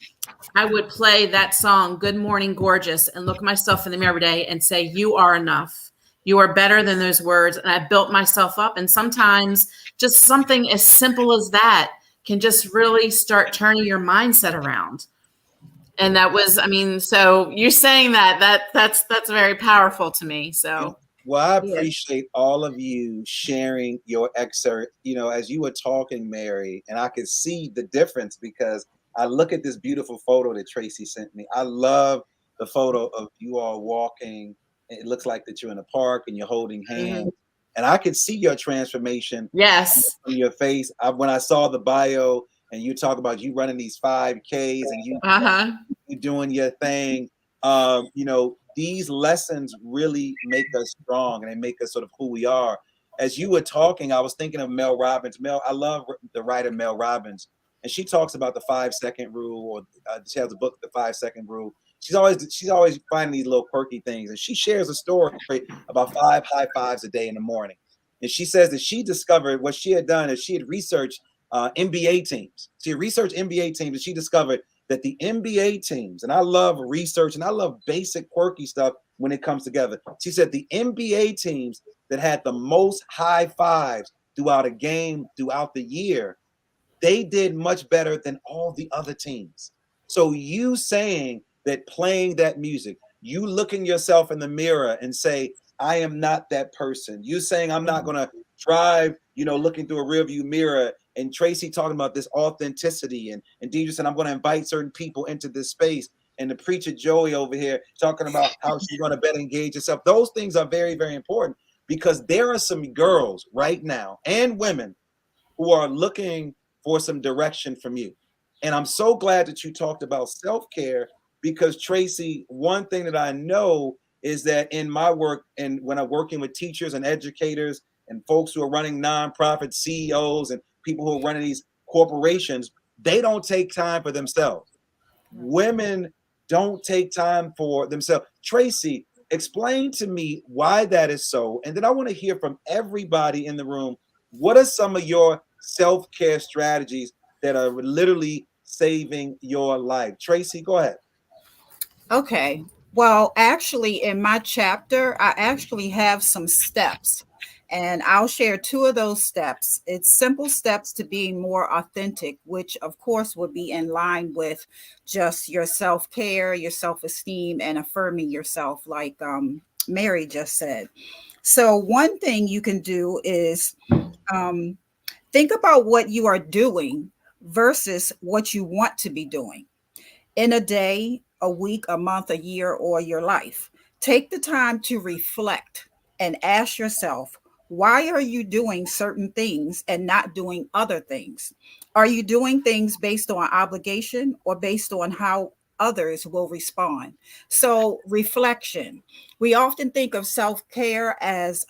I would play that song, Good Morning Gorgeous, and look myself in the mirror every day and say, you are enough. You are better than those words. And I built myself up. And sometimes just something as simple as that can just really start turning your mindset around. And that was, so you're saying that's very powerful to me. So, well, I appreciate all of you sharing your excerpt, as you were talking, Mary, and I could see the difference because I look at this beautiful photo that Tracy sent me. I love the photo of you all walking. It looks like that you're in a park and you're holding hands. And I could see your transformation. Yes. On your face. When I saw the bio, and you talk about you running these 5Ks and you doing your thing. These lessons really make us strong and they make us sort of who we are. As you were talking, I was thinking of Mel Robbins. I love the writer Mel Robbins, and she talks about the 5-second rule, or she has a book, The 5-Second Rule. She's always finding these little quirky things, and she shares a story about 5 high fives a day in the morning. And she says that she discovered what she had done is she had researched NBA teams. She researched NBA teams and she discovered that the NBA teams, and I love research and I love basic quirky stuff when it comes together. She said the NBA teams that had the most high fives throughout a game, throughout the year, they did much better than all the other teams. So you saying that playing that music, you looking yourself in the mirror and say, I am not that person. You saying I'm not going to drive, looking through a rearview mirror, and Tracy talking about this authenticity, and Deidre said, I'm going to invite certain people into this space. And the preacher Joey over here talking about how she's going to better engage herself. Those things are very, very important because there are some girls right now and women who are looking for some direction from you. And I'm so glad that you talked about self-care because Tracy, one thing that I know is that in my work and when I'm working with teachers and educators and folks who are running nonprofit CEOs and people who are running these corporations, they don't take time for themselves. Women don't take time for themselves. Tracy, Explain to me why that is so. And then I want to hear from everybody in the room. What are some of your self-care strategies that are literally saving your life? Tracy, go ahead. Okay. Well, actually, in my chapter, I actually have some steps, and I'll share two of those steps. It's simple steps to being more authentic, which, of course, would be in line with just your self care, your self esteem, and affirming yourself, like Mary just said. So, one thing you can do is um, think about what you are doing versus what you want to be doing in a day, a week, a month, a year, or your life. Take the time to reflect and ask yourself, why are you doing certain things and not doing other things? Are you doing things based on obligation or based on how others will respond? So, reflection. We often think of self care as,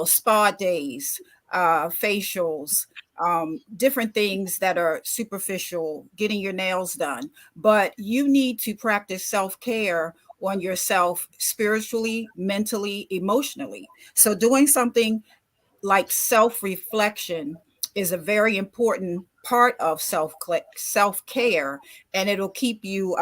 spa days, facials, different things that are superficial, getting your nails done. But you need to practice self care on yourself spiritually, mentally, emotionally. So, doing something like self reflection is a very important part of self care, and it'll keep you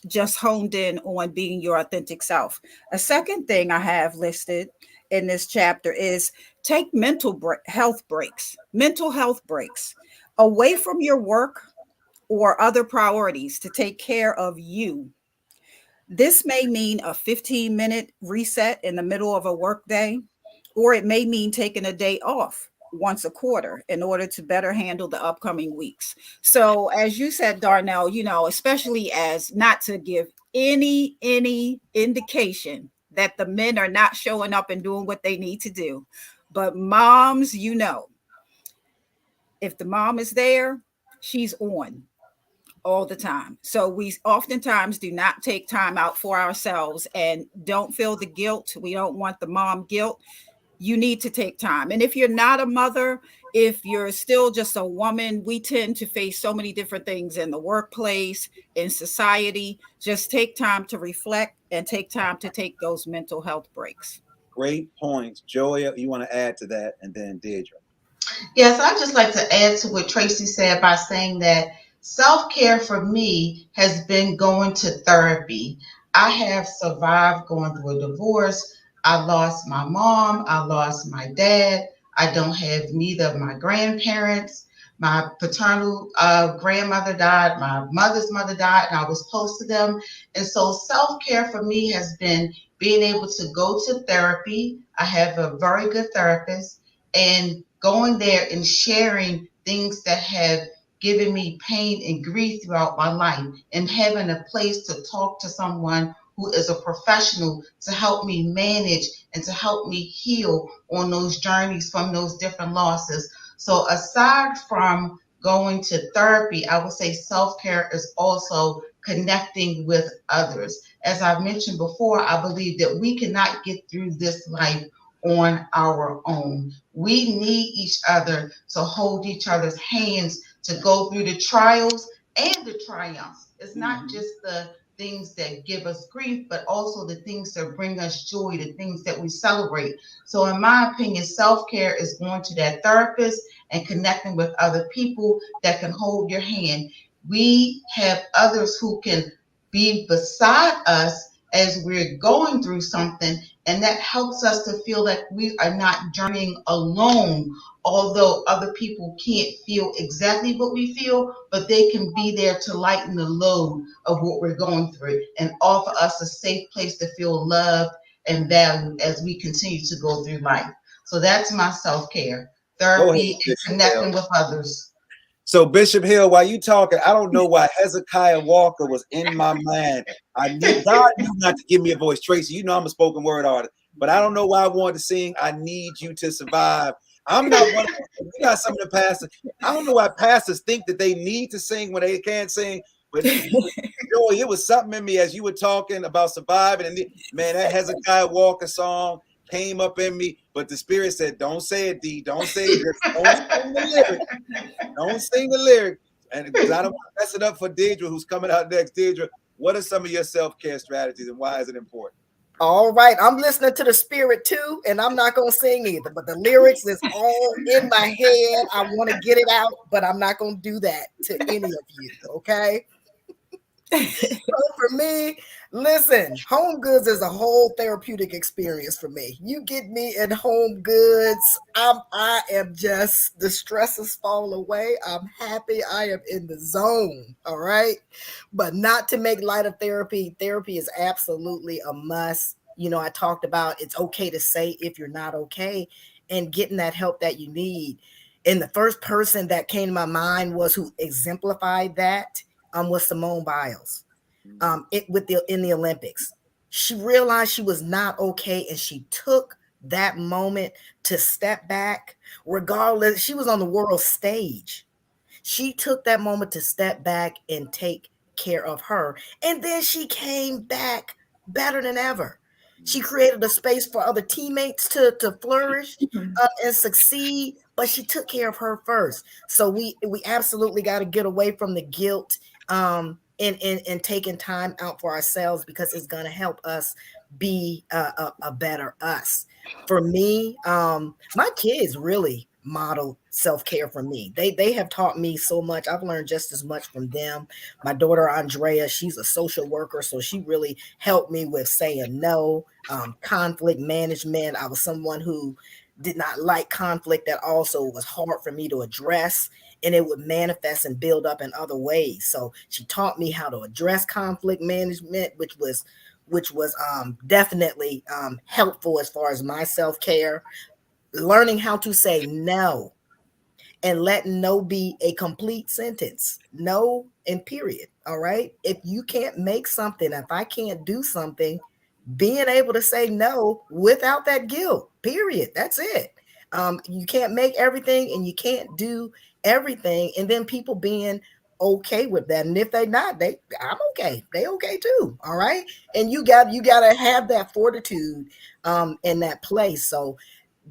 just honed in on being your authentic self. A second thing I have listed in this chapter is take mental health breaks away from your work or other priorities to take care of you. This may mean a 15-minute reset in the middle of a workday, or it may mean taking a day off once a quarter in order to better handle the upcoming weeks. So, as you said, Darnell, especially as not to give any indication that the men are not showing up and doing what they need to do. But moms, if the mom is there, she's on all the time. So we oftentimes do not take time out for ourselves and don't feel the guilt. We don't want the mom guilt. You need to take time. And if you're not a mother, if you're still just a woman, we tend to face so many different things in the workplace, in society. Just take time to reflect and take time to take those mental health breaks. Great points. Joya, you want to add to that? And then Deirdre. Yes, I'd just like to add to what Tracy said by saying that self-care for me has been going to therapy. I have survived going through a divorce. I lost my mom. I lost my dad. I don't have neither of my grandparents. My paternal grandmother died. My mother's mother died, and I was close to them. And so self-care for me has been being able to go to therapy. I have a very good therapist, and going there and sharing things that have given me pain and grief throughout my life, and having a place to talk to someone who is a professional to help me manage and to help me heal on those journeys from those different losses. So aside from going to therapy, I would say self-care is also connecting with others. As I've mentioned before, I believe that we cannot get through this life on our own. We need each other to hold each other's hands to go through the trials and the triumphs. It's not just the things that give us grief, but also the things that bring us joy, the things that we celebrate. So in my opinion, self-care is going to that therapist and connecting with other people that can hold your hand. We have others who can be beside us as we're going through something, and that helps us to feel like we are not journeying alone, although other people can't feel exactly what we feel, but they can be there to lighten the load of what we're going through and offer us a safe place to feel loved and valued as we continue to go through life. So that's my self-care, therapy, and connecting with others. So Bishop Hill, while you talking, I don't know why Hezekiah Walker was in my mind. God knew not to give me a voice. Tracy, you know I'm a spoken word artist, but I don't know why I wanted to sing "I Need You to Survive." I'm not one of them. We got some of the pastors. I don't know why pastors think that they need to sing when they can't sing. But Joey, it was something in me as you were talking about surviving, and man, that Hezekiah Walker song came up in me, but the Spirit said, "Don't say it, D. Don't say it. Don't sing the lyric. Don't sing the lyric." And because I don't want to mess it up for Deirdre, who's coming out next. Deirdre, what are some of your self-care strategies, and why is it important? All right, I'm listening to the spirit too, and I'm not gonna sing either, but the lyrics is all in my head. I want to get it out, but I'm not gonna do that to any of you. Okay. So for me, listen, Home Goods is a whole therapeutic experience for me. You get me in Home Goods, I am just, the stresses fall away. I'm happy. I am in the zone. All right. But not to make light of therapy. Therapy is absolutely a must. You know, I talked about it's okay to say if you're not okay and getting that help that you need. And the first person that came to my mind was who exemplified that was Simone Biles. In the Olympics, she realized she was not okay, and she took that moment to step back. Regardless, she was on the world stage. She took that moment to step back and take care of her, and then she came back better than ever. She created a space for other teammates to flourish and succeed, but she took care of her first. So we absolutely got to get away from the guilt and taking time out for ourselves, because it's going to help us be a better us. For me, my kids really model self-care for me. They have taught me so much. I've learned just as much from them. My daughter Andrea, she's a social worker, so she really helped me with saying no, conflict management. I was someone who did not like conflict. That also was hard for me to address, and it would manifest and build up in other ways. So she taught me how to address conflict management, which was definitely helpful as far as my self-care. Learning how to say no, and let no be a complete sentence. No and period. All right. If you can't make something, if I can't do something, being able to say no without that guilt, period. That's it. You can't make everything, and you can't do everything. And then people being okay with that. And if they're not, I'm okay. They okay too. All right. And you got to have that fortitude in that place. So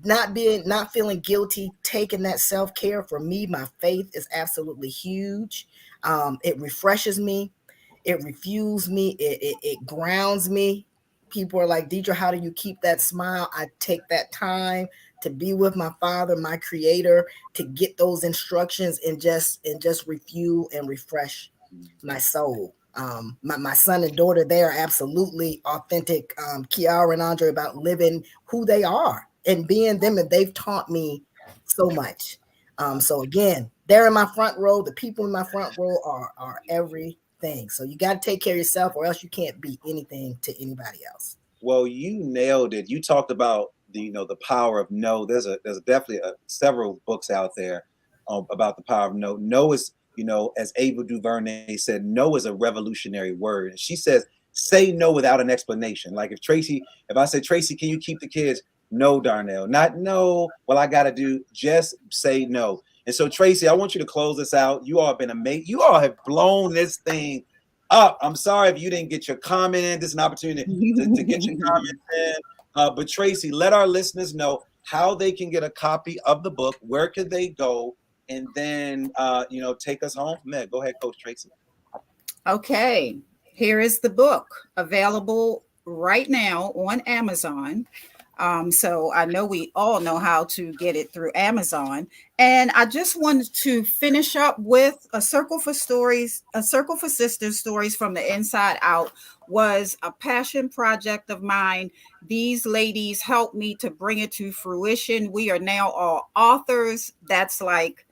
not feeling guilty, taking that self-care. For me, my faith is absolutely huge. It refreshes me, it refuels me, it grounds me. People are like, Deidre, how do you keep that smile? I take that time to be with my Father, my Creator, to get those instructions and just refuel and refresh my soul. My son and daughter, they are absolutely authentic, Kiara and Andre, about living who they are and being them, and they've taught me so much. So again, they're in my front row. The people in my front row are everything. So you got to take care of yourself, or else you can't be anything to anybody else. Well, you nailed it. You talked about the power of no. There's definitely several books out there about the power of no. No is, as Ava DuVernay said, no is a revolutionary word. She says, say no without an explanation. Like if I say, Tracy, can you keep the kids? No, Darnell. Not no. Well, I got to do. Just say no. And so, Tracy, I want you to close this out. You all have been amazing. You all have blown this thing up. I'm sorry if you didn't get your comment in. This is an opportunity to get your comment in. But Tracy, let our listeners know how they can get a copy of the book. Where can they go? And then, take us home from there. Go ahead, Coach Tracy. Okay. Here is the book, available right now on Amazon. So I know we all know how to get it through Amazon. And I just wanted to finish up with A Circle for Sisters, Stories from the Inside Out was a passion project of mine. These ladies helped me to bring it to fruition. We are now all authors. That's like,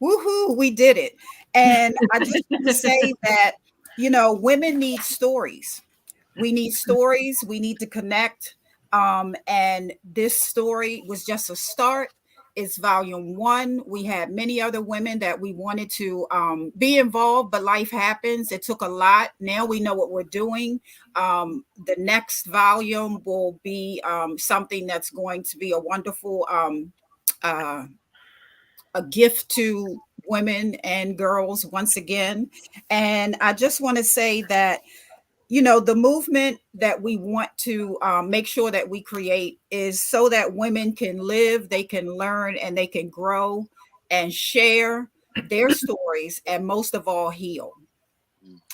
woohoo, we did it. And I just want to say that, women need stories. We need stories. We need to connect. And this story was just a start. It's volume 1. We had many other women that we wanted to be involved, but life happens. It took a lot. Now we know what we're doing. The next volume will be something that's going to be a wonderful a gift to women and girls once again. And I just want to say that the movement that we want to make sure that we create is so that women can live, they can learn, and they can grow and share their stories, and most of all, heal.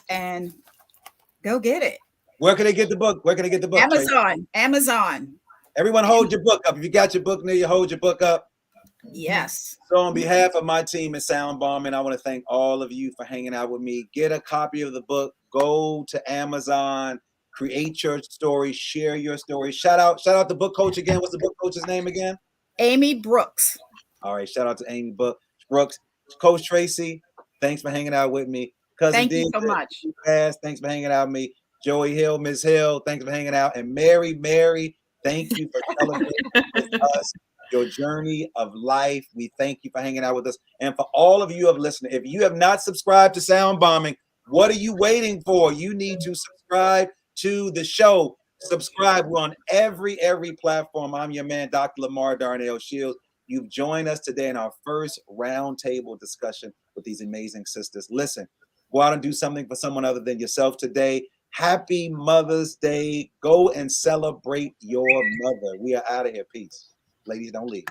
And go get it. Where can they get the book? Where can they get the book? Tracy? Amazon. Everyone hold your book up. If you got your book near you, hold your book up. Yes. So on behalf of my team at SoundBalming, I want to thank all of you for hanging out with me. Get a copy of the book. Go to Amazon. Create your story. Share your story. Shout out the book coach again. What's the book coach's name again? Amy Brooks. All right. Shout out to Amy Brooks. Coach Tracy, thanks for hanging out with me. Cousin Thank you so much. Thanks for hanging out with me. Joey Hill, Ms. Hill, thanks for hanging out. And Mary, thank you for celebrating with us your journey of life. We thank you for hanging out with us. And for all of you who have listened, if you have not subscribed to SoundBalming, what are you waiting for? You need to subscribe to the show. Subscribe. We're on every platform. I'm your man, Dr. LaMarr Darnell Shields. You've joined us today in our first roundtable discussion with these amazing sisters. Listen, go out and do something for someone other than yourself today. Happy Mother's Day. Go and celebrate your mother. We are out of here. Peace. Ladies, don't leave.